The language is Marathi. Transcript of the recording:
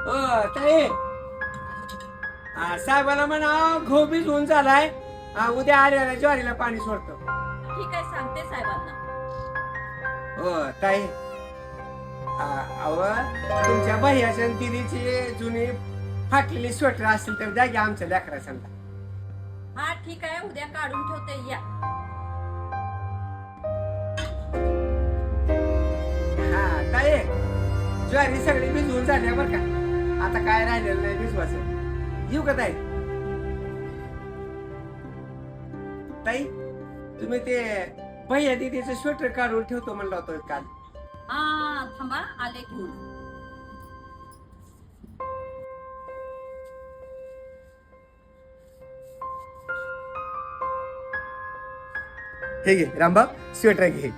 हो ताई. साहेबाला म्हणा घो बीज होऊन झालाय. उद्या आर्याला ज्वारीला पाणी सोडतो. ठीक आहे, सांगते साहेबांना. हो ताई. अव तुमच्या भैयाच्या आणि दिदीची जुनी फाटलेली स्वेटर असतील तर द्या की आमच्या लेकरा समजा. हा ठीक आहे, उद्या काढून ठेवते, या. हा ताई, ज्वारी सगळी भिजवून झाल्या बरं का. आता काय राहिलेलं नाही भिजवायचं. येऊ का ताई? ताई तुम्ही ते भैया दिदीचं स्वेटर काढून ठेवतो म्हणलं होतं काल. हा थांबा, आले घेऊन. हे घे रामबाब, स्वेटर घे.